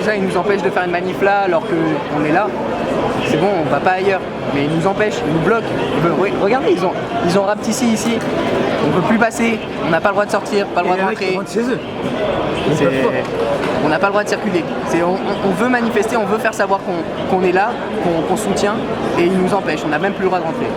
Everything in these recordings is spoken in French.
déjà ils nous empêchent de faire une manif là alors qu'on est là. C'est bon, on va pas ailleurs. Mais ils nous empêchent, ils nous bloquent. Regardez, ils ont rapetissé ici. On peut plus passer, on n'a pas le droit de sortir, pas le droit de rentrer. Chez eux. On n'a pas le droit de circuler. On veut manifester, on veut faire savoir qu'on est là, qu'on soutient, et ils nous empêchent. On n'a même plus le droit de rentrer.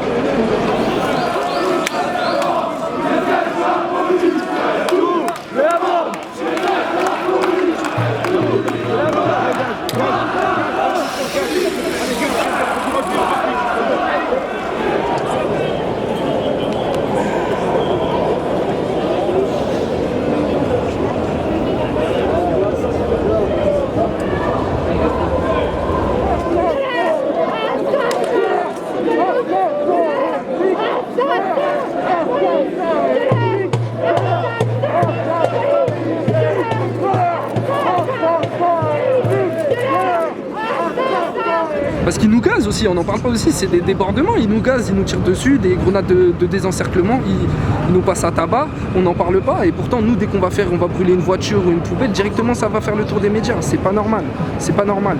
Parce qu'ils nous gazent aussi, on n'en parle pas aussi, c'est des débordements, ils nous gazent, ils nous tirent dessus, des grenades de désencerclement, ils nous passent à tabac, on n'en parle pas, et pourtant nous dès qu'on va brûler une voiture ou une poubelle, directement ça va faire le tour des médias, c'est pas normal, c'est pas normal.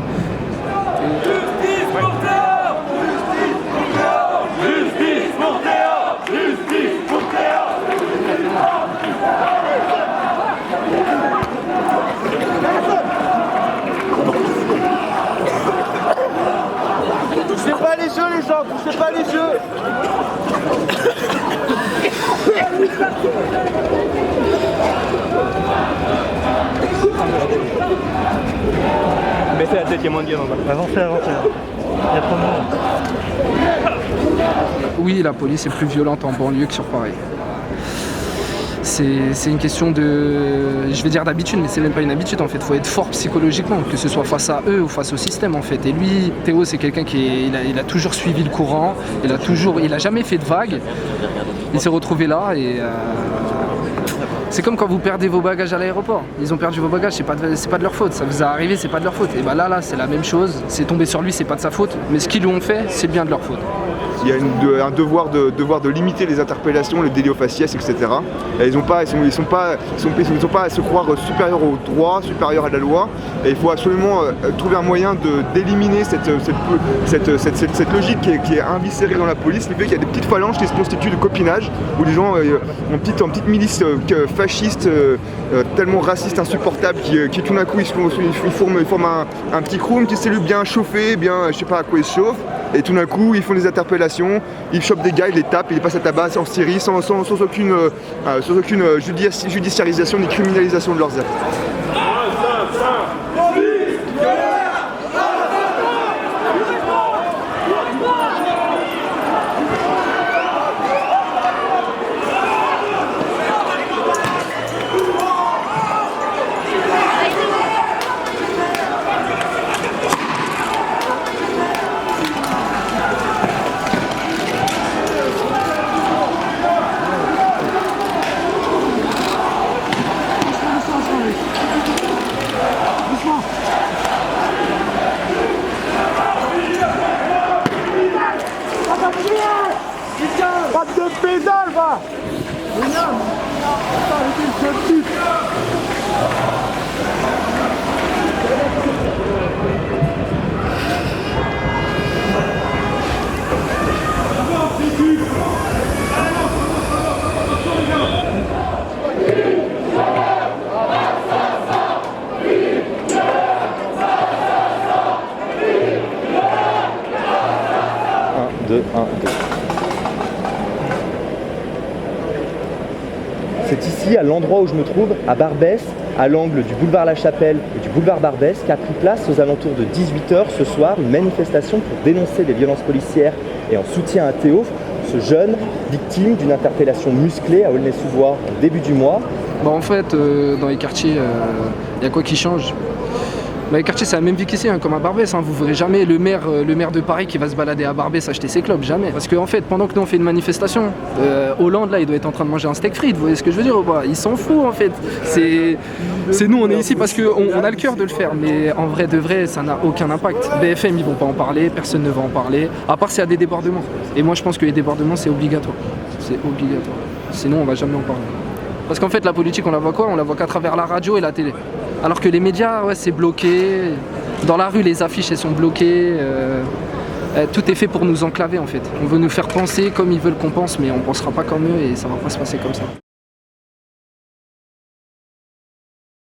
Touchez pas les yeux les gens, touchez pas les yeux. Baissez la tête, il y a moins de gars en bas. Avancez. Il y a trop de monde. Oui, la police est plus violente en banlieue que sur Paris. C'est une question de, je vais dire d'habitude, mais c'est même pas une habitude en fait. Il faut être fort psychologiquement, que ce soit face à eux ou face au système en fait. Et lui, Théo, c'est quelqu'un il a toujours suivi le courant, il a jamais fait de vagues. Il s'est retrouvé là et c'est comme quand vous perdez vos bagages à l'aéroport. Ils ont perdu vos bagages, c'est pas de leur faute. Ça vous est arrivé, c'est pas de leur faute. Et bah là, c'est la même chose. C'est tombé sur lui, c'est pas de sa faute. Mais ce qu'ils lui ont fait, c'est bien de leur faute. Il y a un devoir de limiter les interpellations, les délits aux faciès, etc. Et ils sont pas à se croire supérieurs au droit, supérieurs à la loi. Et il faut absolument trouver un moyen d'éliminer cette logique qui est inviscérée dans la police, qui fait qu'il y a des petites phalanges qui se constituent de copinage, où les gens en petite milice fasciste, tellement raciste, insupportable, qui tout d'un coup ils forment un petit crew, une petite cellule bien chauffée, bien je sais pas à quoi ils se chauffent. Et tout d'un coup, ils font des interpellations, ils chopent des gars, ils les tapent, ils les passent à tabac en Syrie sans aucune judiciarisation ni criminalisation de leurs actes. Pas de pédale, va. C'est ici, à l'endroit où je me trouve, à Barbès, à l'angle du boulevard La Chapelle et du boulevard Barbès, qu'a pris place aux alentours de 18h ce soir une manifestation pour dénoncer les violences policières et en soutien à Théo, ce jeune victime d'une interpellation musclée à Aulnay-sous-Bois au début du mois. En fait, dans les quartiers, il y a quoi qui change? Les quartiers, c'est la même vie qu'ici, comme à Barbès. Vous ne verrez jamais le maire de Paris qui va se balader à Barbès acheter ses clopes, jamais. Parce qu'en fait, pendant que nous on fait une manifestation, Hollande là, il doit être en train de manger un steak frites. Vous voyez ce que je veux dire ou pas? Il s'en fout en fait. C'est nous, on est ici parce qu'on a le cœur de le faire, mais en vrai de vrai, ça n'a aucun impact. BFM, ils vont pas en parler, personne ne va en parler, à part s'il y a des débordements. Et moi, je pense que les débordements, c'est obligatoire. C'est obligatoire. Sinon, on va jamais en parler. Parce qu'en fait, la politique, on la voit quoi? On la voit qu'à travers la radio et la télé. Alors que les médias, ouais, c'est bloqué. Dans la rue, les affiches, elles sont bloquées. Tout est fait pour nous enclaver en fait. On veut nous faire penser comme ils veulent qu'on pense, mais on pensera pas comme eux et ça va pas se passer comme ça.